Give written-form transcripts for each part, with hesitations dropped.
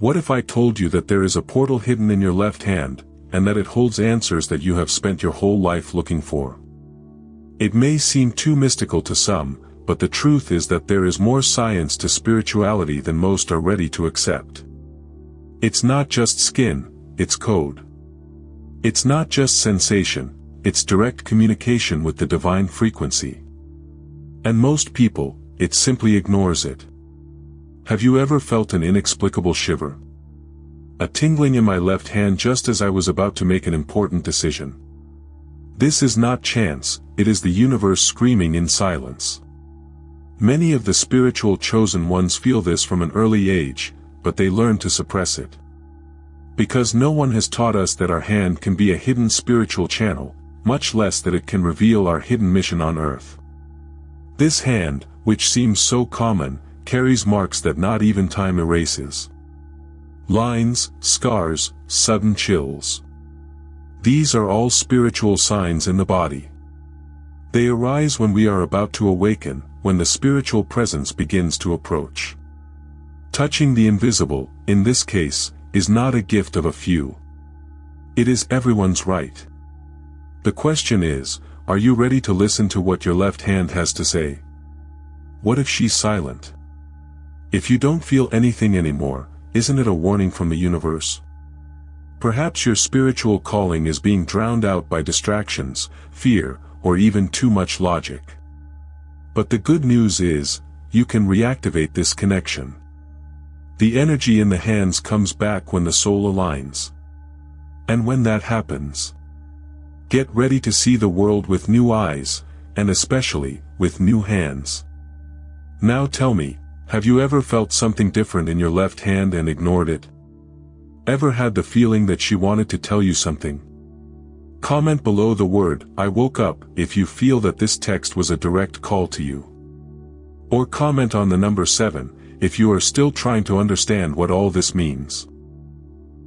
What if I told you that there is a portal hidden in your left hand, and that it holds answers that you have spent your whole life looking for? It may seem too mystical to some, but the truth is that there is more science to spirituality than most are ready to accept. It's not just skin, it's code. It's not just sensation, it's direct communication with the divine frequency. And most people, it simply ignores it. Have you ever felt an inexplicable shiver? A tingling in my left hand just as I was about to make an important decision. This is not chance, it is the universe screaming in silence. Many of the spiritual chosen ones feel this from an early age, but they learn to suppress it. Because no one has taught us that our hand can be a hidden spiritual channel, much less that it can reveal our hidden mission on earth. This hand, which seems so common, carries marks that not even time erases. Lines, scars, sudden chills. These are all spiritual signs in the body. They arise when we are about to awaken, when the spiritual presence begins to approach. Touching the invisible, in this case, is not a gift of a few. It is everyone's right. The question is, are you ready to listen to what your left hand has to say? What if she's silent? If you don't feel anything anymore, isn't it a warning from the universe? Perhaps your spiritual calling is being drowned out by distractions, fear, or even too much logic. But the good news is, you can reactivate this connection. The energy in the hands comes back when the soul aligns. And when that happens, get ready to see the world with new eyes, and especially, with new hands. Now tell me, have you ever felt something different in your left hand and ignored it? Ever had the feeling that she wanted to tell you something? Comment below the word, "I woke up," if you feel that this text was a direct call to you. Or comment on the number 7, if you are still trying to understand what all this means.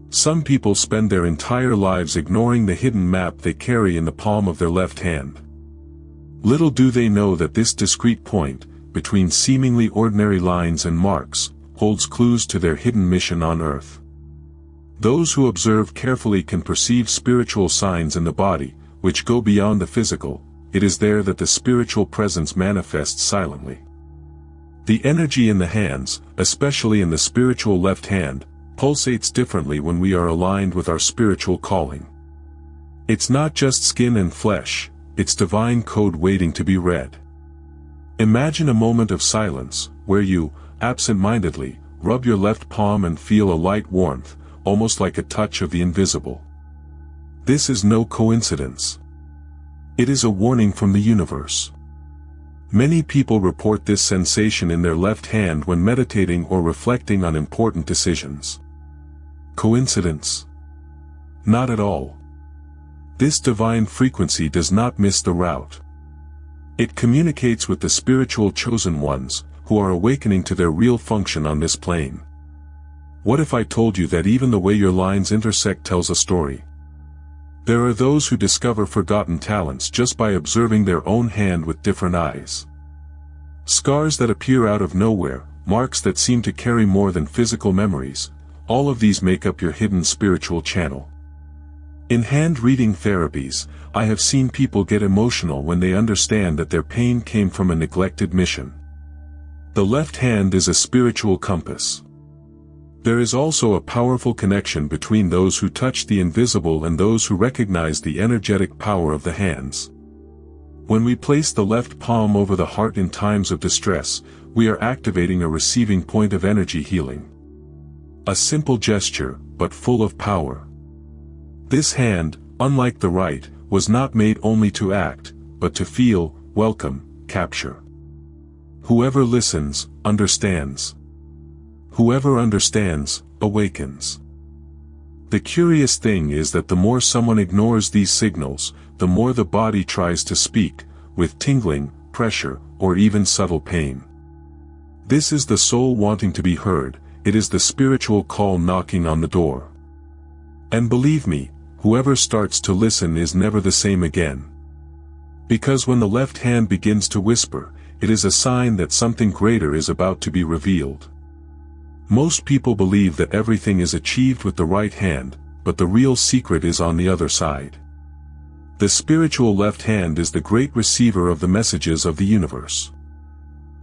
Some people spend their entire lives ignoring the hidden map they carry in the palm of their left hand. Little do they know that this discrete point, between seemingly ordinary lines and marks, holds clues to their hidden mission on earth. Those who observe carefully can perceive spiritual signs in the body, which go beyond the physical. It is there that the spiritual presence manifests silently. The energy in the hands, especially in the spiritual left hand, pulsates differently when we are aligned with our spiritual calling. It's not just skin and flesh, it's divine code waiting to be read. Imagine a moment of silence, where you, absent-mindedly, rub your left palm and feel a light warmth, almost like a touch of the invisible. This is no coincidence. It is a warning from the universe. Many people report this sensation in their left hand when meditating or reflecting on important decisions. Coincidence? Not at all. This divine frequency does not miss the route. It communicates with the spiritual chosen ones, who are awakening to their real function on this plane. What if I told you that even the way your lines intersect tells a story? There are those who discover forgotten talents just by observing their own hand with different eyes. Scars that appear out of nowhere, marks that seem to carry more than physical memories, all of these make up your hidden spiritual channel. In hand-reading therapies, I have seen people get emotional when they understand that their pain came from a neglected mission. The left hand is a spiritual compass. There is also a powerful connection between those who touch the invisible and those who recognize the energetic power of the hands. When we place the left palm over the heart in times of distress, we are activating a receiving point of energy healing. A simple gesture, but full of power. This hand, unlike the right, was not made only to act, but to feel, welcome, capture. Whoever listens, understands. Whoever understands, awakens. The curious thing is that the more someone ignores these signals, the more the body tries to speak, with tingling, pressure, or even subtle pain. This is the soul wanting to be heard, it is the spiritual call knocking on the door. And believe me, whoever starts to listen is never the same again. Because when the left hand begins to whisper, it is a sign that something greater is about to be revealed. Most people believe that everything is achieved with the right hand, but the real secret is on the other side. The spiritual left hand is the great receiver of the messages of the universe.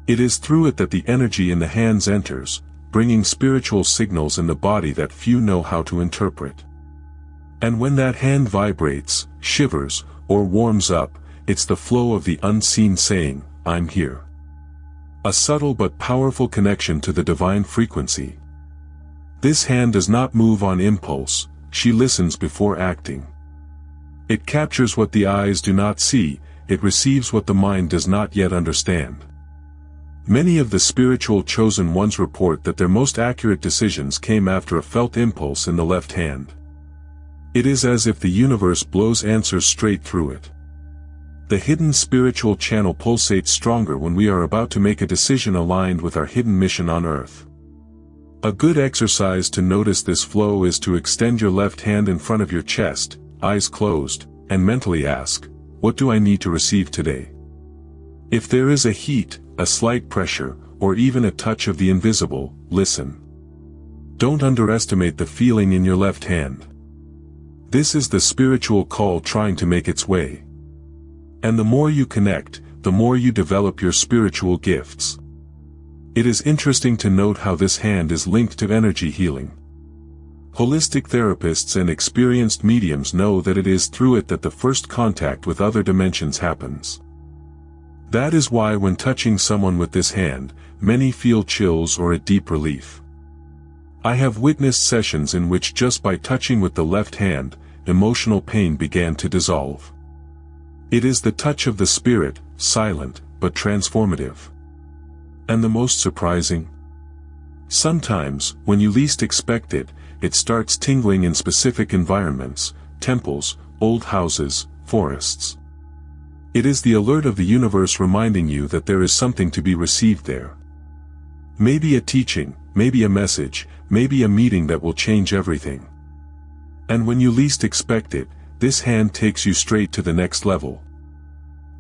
It is through it that the energy in the hands enters, bringing spiritual signals in the body that few know how to interpret. And when that hand vibrates, shivers, or warms up, it's the flow of the unseen saying, "I'm here." A subtle but powerful connection to the divine frequency. This hand does not move on impulse, she listens before acting. It captures what the eyes do not see, it receives what the mind does not yet understand. Many of the spiritual chosen ones report that their most accurate decisions came after a felt impulse in the left hand. It is as if the universe blows answers straight through it. The hidden spiritual channel pulsates stronger when we are about to make a decision aligned with our hidden mission on earth. A good exercise to notice this flow is to extend your left hand in front of your chest, eyes closed, and mentally ask, "What do I need to receive today?" If there is a heat, a slight pressure, or even a touch of the invisible, listen. Don't underestimate the feeling in your left hand. This is the spiritual call trying to make its way. And the more you connect, the more you develop your spiritual gifts. It is interesting to note how this hand is linked to energy healing. Holistic therapists and experienced mediums know that it is through it that the first contact with other dimensions happens. That is why when touching someone with this hand, many feel chills or a deep relief. I have witnessed sessions in which just by touching with the left hand, emotional pain began to dissolve. It is the touch of the spirit, silent, but transformative. And the most surprising? Sometimes, when you least expect it, it starts tingling in specific environments, temples, old houses, forests. It is the alert of the universe reminding you that there is something to be received there. Maybe a teaching, maybe a message, maybe a meeting that will change everything. And when you least expect it, this hand takes you straight to the next level.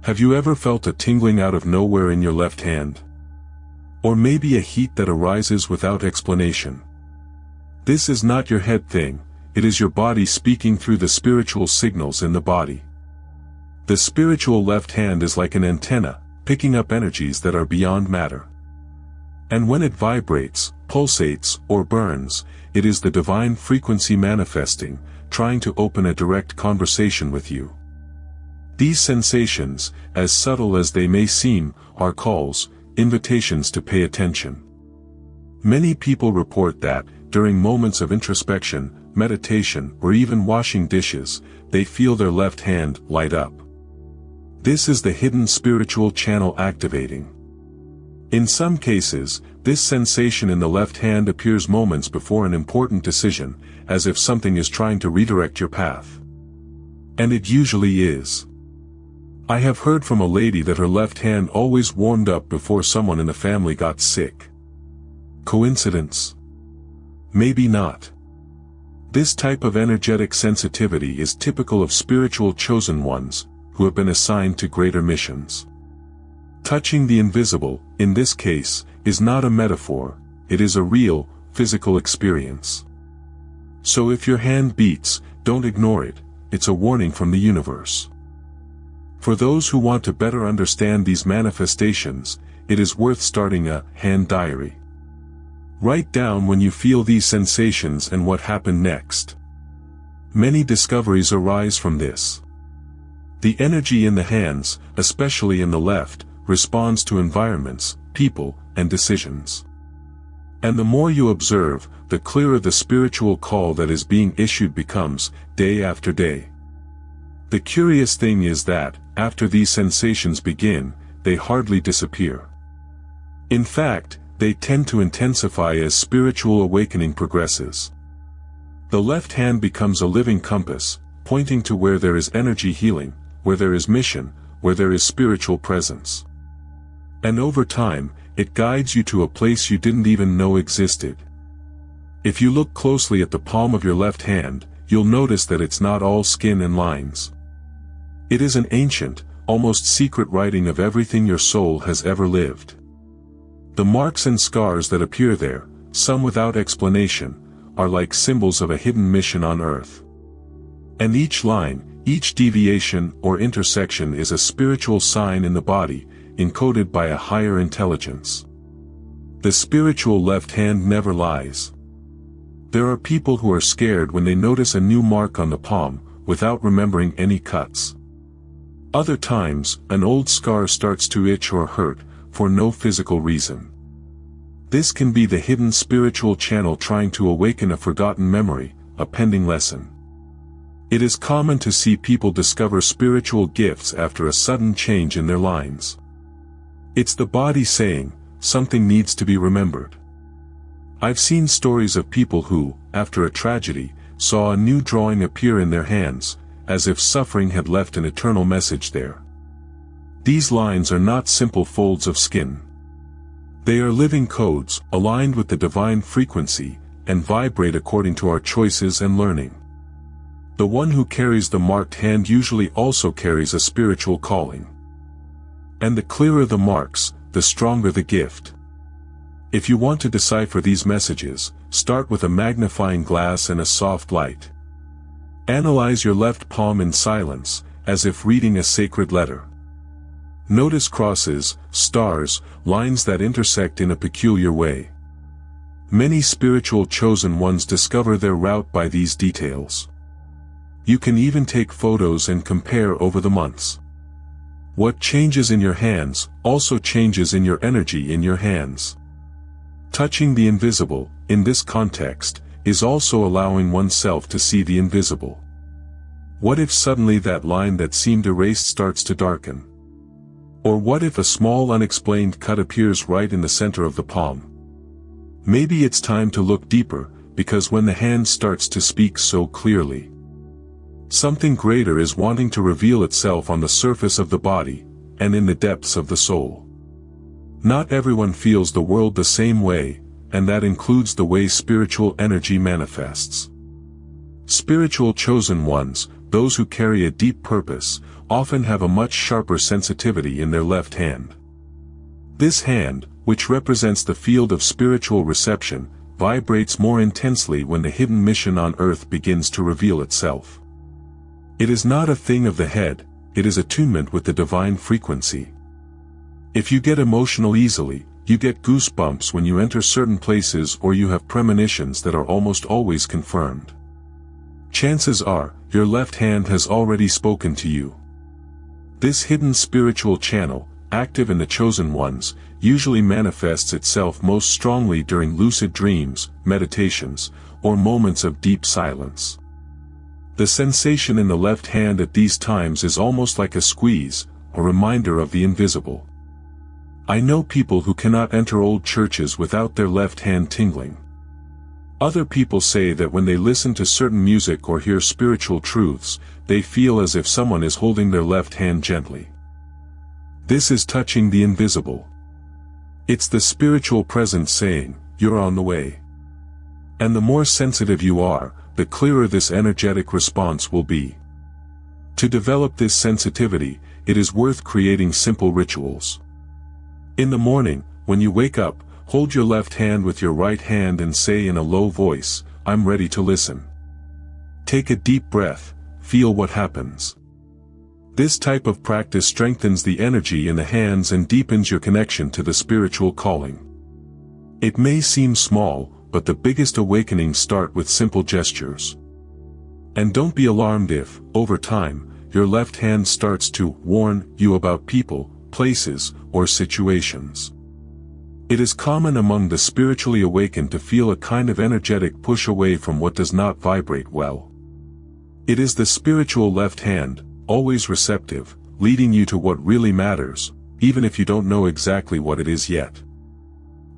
Have you ever felt a tingling out of nowhere in your left hand? Or maybe a heat that arises without explanation? This is not your head thing, it is your body speaking through the spiritual signals in the body. The spiritual left hand is like an antenna, picking up energies that are beyond matter. And when it vibrates, pulsates, or burns, it is the divine frequency manifesting, trying to open a direct conversation with you. These sensations, as subtle as they may seem, are calls, invitations to pay attention. Many people report that, during moments of introspection, meditation, or even washing dishes, they feel their left hand light up. This is the hidden spiritual channel activating. In some cases, this sensation in the left hand appears moments before an important decision, as if something is trying to redirect your path. And it usually is. I have heard from a lady that her left hand always warmed up before someone in the family got sick. Coincidence? Maybe not. This type of energetic sensitivity is typical of spiritual chosen ones, who have been assigned to greater missions. Touching the invisible, in this case, is not a metaphor, it is a real, physical experience. So if your hand beats, don't ignore it, it's a warning from the universe. For those who want to better understand these manifestations, it is worth starting a hand diary. Write down when you feel these sensations and what happened next. Many discoveries arise from this. The energy in the hands, especially in the left, responds to environments, people, and decisions. And the more you observe, the clearer the spiritual call that is being issued becomes, day after day. The curious thing is that, after these sensations begin, they hardly disappear. In fact, they tend to intensify as spiritual awakening progresses. The left hand becomes a living compass, pointing to where there is energy healing, where there is mission, where there is spiritual presence. And over time, it guides you to a place you didn't even know existed. If you look closely at the palm of your left hand, you'll notice that it's not all skin and lines. It is an ancient, almost secret writing of everything your soul has ever lived. The marks and scars that appear there, some without explanation, are like symbols of a hidden mission on Earth. And each line, each deviation or intersection is a spiritual sign in the body, encoded by a higher intelligence. The spiritual left hand never lies. There are people who are scared when they notice a new mark on the palm, without remembering any cuts. Other times, an old scar starts to itch or hurt, for no physical reason. This can be the hidden spiritual channel trying to awaken a forgotten memory, a pending lesson. It is common to see people discover spiritual gifts after a sudden change in their lines. It's the body saying, something needs to be remembered. I've seen stories of people who, after a tragedy, saw a new drawing appear in their hands, as if suffering had left an eternal message there. These lines are not simple folds of skin. They are living codes, aligned with the divine frequency, and vibrate according to our choices and learning. The one who carries the marked hand usually also carries a spiritual calling. And the clearer the marks, the stronger the gift. If you want to decipher these messages, start with a magnifying glass and a soft light. Analyze your left palm in silence, as if reading a sacred letter. Notice crosses, stars, lines that intersect in a peculiar way. Many spiritual chosen ones discover their route by these details. You can even take photos and compare over the months. What changes in your hands, also changes in your energy in your hands. Touching the invisible, in this context, is also allowing oneself to see the invisible. What if suddenly that line that seemed erased starts to darken? Or what if a small unexplained cut appears right in the center of the palm? Maybe it's time to look deeper, because when the hand starts to speak so clearly, something greater is wanting to reveal itself on the surface of the body, and in the depths of the soul. Not everyone feels the world the same way, and that includes the way spiritual energy manifests. Spiritual chosen ones, those who carry a deep purpose, often have a much sharper sensitivity in their left hand. This hand, which represents the field of spiritual reception, vibrates more intensely when the hidden mission on earth begins to reveal itself. It is not a thing of the head, it is attunement with the divine frequency. If you get emotional easily, you get goosebumps when you enter certain places, or you have premonitions that are almost always confirmed. Chances are, your left hand has already spoken to you. This hidden spiritual channel, active in the chosen ones, usually manifests itself most strongly during lucid dreams, meditations, or moments of deep silence. The sensation in the left hand at these times is almost like a squeeze, a reminder of the invisible. I know people who cannot enter old churches without their left hand tingling. Other people say that when they listen to certain music or hear spiritual truths, they feel as if someone is holding their left hand gently. This is touching the invisible. It's the spiritual presence saying, "You're on the way." And the more sensitive you are, the clearer this energetic response will be. To develop this sensitivity, it is worth creating simple rituals. In the morning, when you wake up, hold your left hand with your right hand and say in a low voice, "I'm ready to listen." Take a deep breath, feel what happens. This type of practice strengthens the energy in the hands and deepens your connection to the spiritual calling. It may seem small, but the biggest awakenings start with simple gestures. And don't be alarmed if, over time, your left hand starts to warn you about people, places, or situations. It is common among the spiritually awakened to feel a kind of energetic push away from what does not vibrate well. It is the spiritual left hand, always receptive, leading you to what really matters, even if you don't know exactly what it is yet.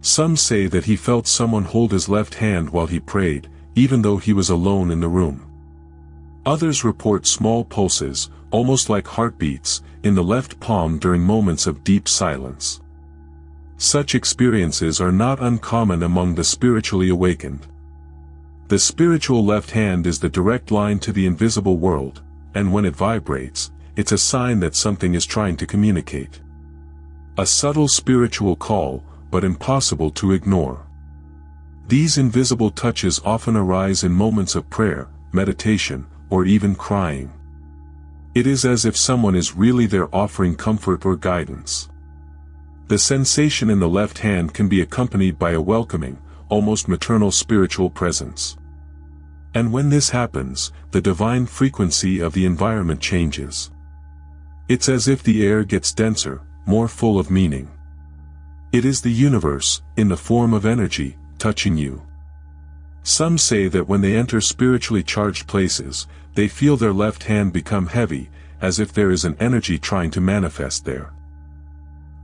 Some say that he felt someone hold his left hand while he prayed, even though he was alone in the room. Others report small pulses, almost like heartbeats, in the left palm during moments of deep silence. Such experiences are not uncommon among the spiritually awakened. The spiritual left hand is the direct line to the invisible world, and when it vibrates, it's a sign that something is trying to communicate. A subtle spiritual call, but impossible to ignore. These invisible touches often arise in moments of prayer, meditation, or even crying. It is as if someone is really there offering comfort or guidance. The sensation in the left hand can be accompanied by a welcoming, almost maternal spiritual presence. And when this happens, the divine frequency of the environment changes. It's as if the air gets denser, more full of meaning. It is the universe, in the form of energy, touching you. Some say that when they enter spiritually charged places, they feel their left hand become heavy, as if there is an energy trying to manifest there.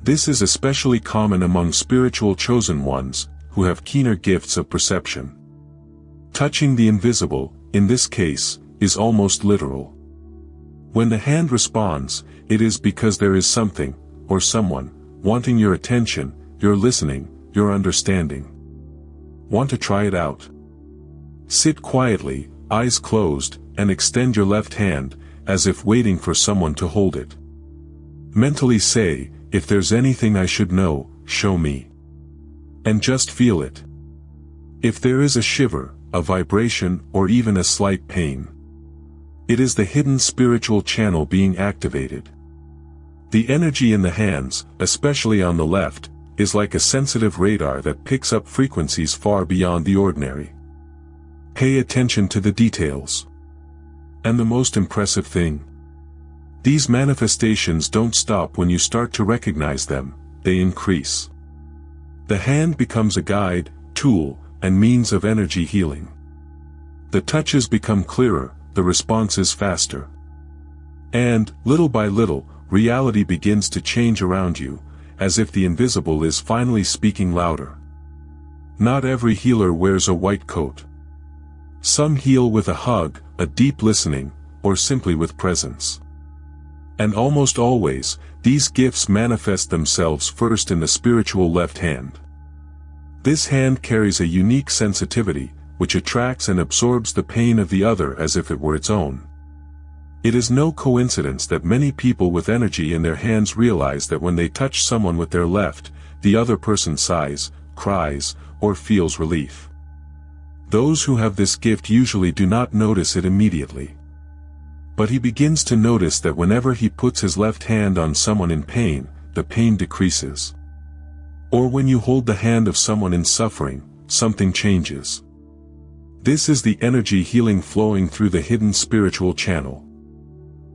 This is especially common among spiritual chosen ones, who have keener gifts of perception. Touching the invisible, in this case, is almost literal. When the hand responds, it is because there is something, or someone, wanting your attention, your listening, your understanding. Want to try it out? Sit quietly, eyes closed, and extend your left hand, as if waiting for someone to hold it. Mentally say, if there's anything I should know, show me. And just feel it. If there is a shiver, a vibration, or even a slight pain, it is the hidden spiritual channel being activated. The energy in the hands, especially on the left, is like a sensitive radar that picks up frequencies far beyond the ordinary. Pay attention to the details. And the most impressive thing? These manifestations don't stop when you start to recognize them, they increase. The hand becomes a guide, tool, and means of energy healing. The touches become clearer, the responses faster. And, little by little, reality begins to change around you, as if the invisible is finally speaking louder. Not every healer wears a white coat. Some heal with a hug, a deep listening, or simply with presence. And almost always, these gifts manifest themselves first in the spiritual left hand. This hand carries a unique sensitivity, which attracts and absorbs the pain of the other as if it were its own. It is no coincidence that many people with energy in their hands realize that when they touch someone with their left, the other person sighs, cries, or feels relief. Those who have this gift usually do not notice it immediately. But he begins to notice that whenever he puts his left hand on someone in pain, the pain decreases. Or when you hold the hand of someone in suffering, something changes. This is the energy healing flowing through the hidden spiritual channel.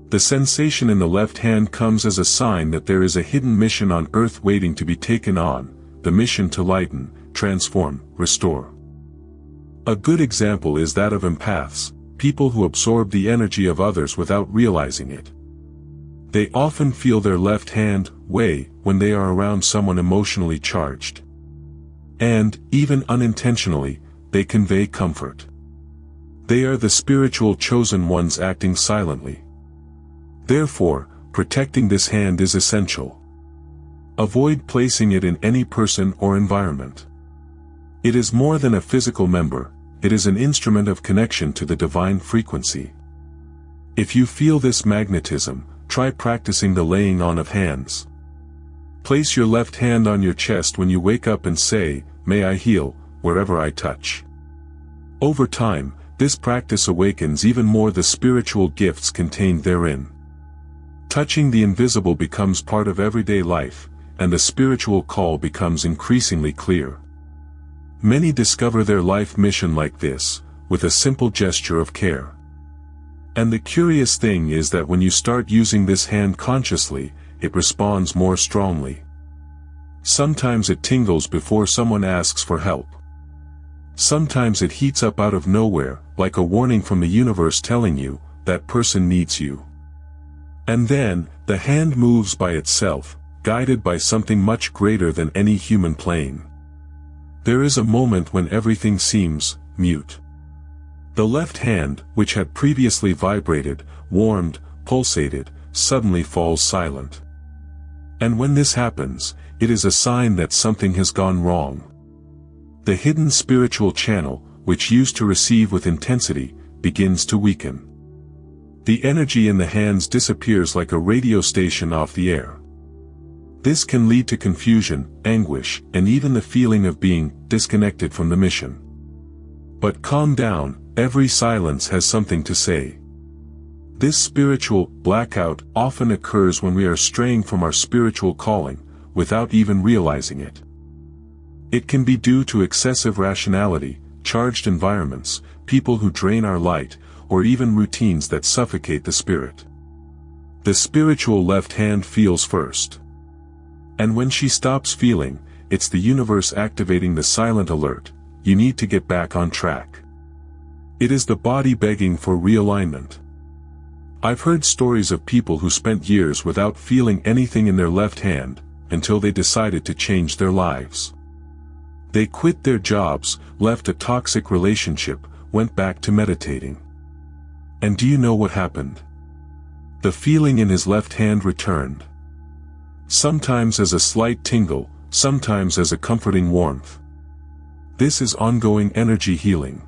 The sensation in the left hand comes as a sign that there is a hidden mission on earth waiting to be taken on, the mission to lighten, transform, restore. A good example is that of empaths, people who absorb the energy of others without realizing it. They often feel their left hand weigh when they are around someone emotionally charged. And, even unintentionally, they convey comfort. They are the spiritual chosen ones acting silently. Therefore, protecting this hand is essential. Avoid placing it in any person or environment. It is more than a physical member, it is an instrument of connection to the divine frequency. If you feel this magnetism, try practicing the laying on of hands. Place your left hand on your chest when you wake up and say, "May I heal, wherever I touch." Over time, this practice awakens even more the spiritual gifts contained therein. Touching the invisible becomes part of everyday life, and the spiritual call becomes increasingly clear. Many discover their life mission like this, with a simple gesture of care. And the curious thing is that when you start using this hand consciously, it responds more strongly. Sometimes it tingles before someone asks for help. Sometimes it heats up out of nowhere, like a warning from the universe telling you, that person needs you. And then, the hand moves by itself, guided by something much greater than any human playing. There is a moment when everything seems mute. The left hand, which had previously vibrated, warmed, pulsated, suddenly falls silent. And when this happens, it is a sign that something has gone wrong. The hidden spiritual channel, which used to receive with intensity, begins to weaken. The energy in the hands disappears like a radio station off the air. This can lead to confusion, anguish, and even the feeling of being disconnected from the mission. But calm down, every silence has something to say. This spiritual blackout often occurs when we are straying from our spiritual calling, without even realizing it. It can be due to excessive rationality, charged environments, people who drain our light, or even routines that suffocate the spirit. The spiritual left hand feels first. And when she stops feeling, it's the universe activating the silent alert: you need to get back on track. It is the body begging for realignment. I've heard stories of people who spent years without feeling anything in their left hand, until they decided to change their lives. They quit their jobs, left a toxic relationship, went back to meditating. And do you know what happened? The feeling in his left hand returned. Sometimes as a slight tingle, sometimes as a comforting warmth. This is ongoing energy healing.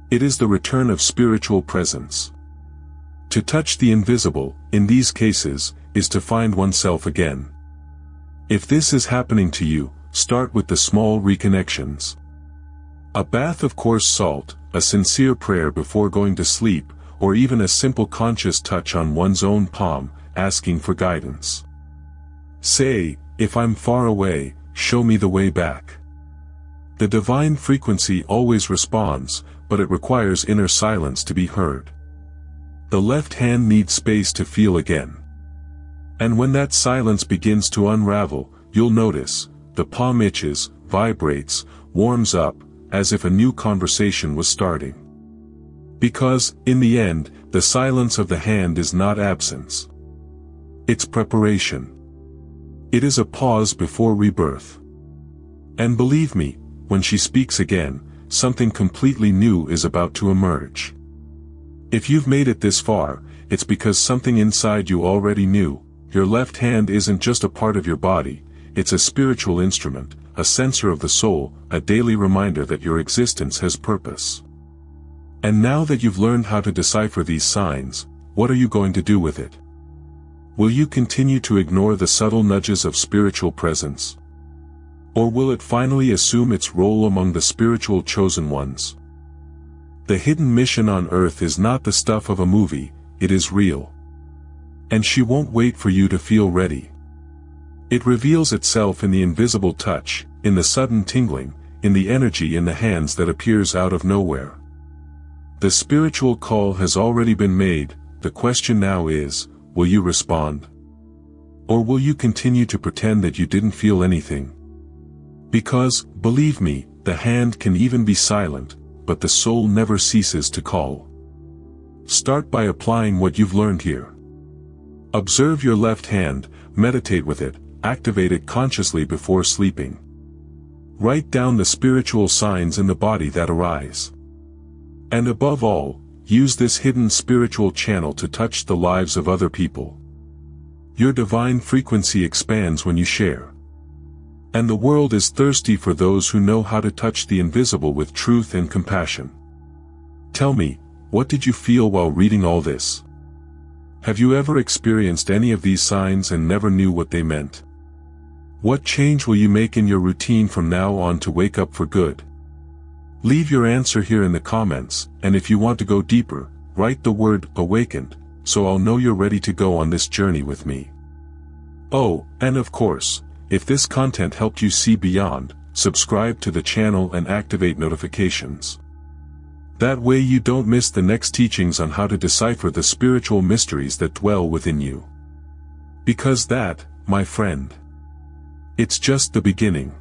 It is the return of spiritual presence. To touch the invisible, in these cases, is to find oneself again. If this is happening to you, start with the small reconnections. A bath of coarse salt, a sincere prayer before going to sleep, or even a simple conscious touch on one's own palm, asking for guidance. Say, "If I'm far away, show me the way back." The divine frequency always responds, but it requires inner silence to be heard. The left hand needs space to feel again. And when that silence begins to unravel, you'll notice, the palm itches, vibrates, warms up, as if a new conversation was starting. Because, in the end, the silence of the hand is not absence. It's preparation. It is a pause before rebirth. And believe me, when she speaks again, something completely new is about to emerge. If you've made it this far, it's because something inside you already knew. Your left hand isn't just a part of your body, it's a spiritual instrument, a sensor of the soul, a daily reminder that your existence has purpose. And now that you've learned how to decipher these signs, what are you going to do with it? Will you continue to ignore the subtle nudges of spiritual presence? Or will it finally assume its role among the spiritual chosen ones? The hidden mission on earth is not the stuff of a movie, it is real. And she won't wait for you to feel ready. It reveals itself in the invisible touch, in the sudden tingling, in the energy in the hands that appears out of nowhere. The spiritual call has already been made. The question now is, will you respond? Or will you continue to pretend that you didn't feel anything? Because, believe me, the hand can even be silent, but the soul never ceases to call. Start by applying what you've learned here. Observe your left hand, meditate with it, activate it consciously before sleeping. Write down the spiritual signs in the body that arise. And above all, use this hidden spiritual channel to touch the lives of other people. Your divine frequency expands when you share. And the world is thirsty for those who know how to touch the invisible with truth and compassion. Tell me, what did you feel while reading all this? Have you ever experienced any of these signs and never knew what they meant? What change will you make in your routine from now on to wake up for good? Leave your answer here in the comments, and if you want to go deeper, write the word "awakened," so I'll know you're ready to go on this journey with me. Oh, and of course, if this content helped you see beyond, subscribe to the channel and activate notifications. That way you don't miss the next teachings on how to decipher the spiritual mysteries that dwell within you. Because that, my friend, it's just the beginning.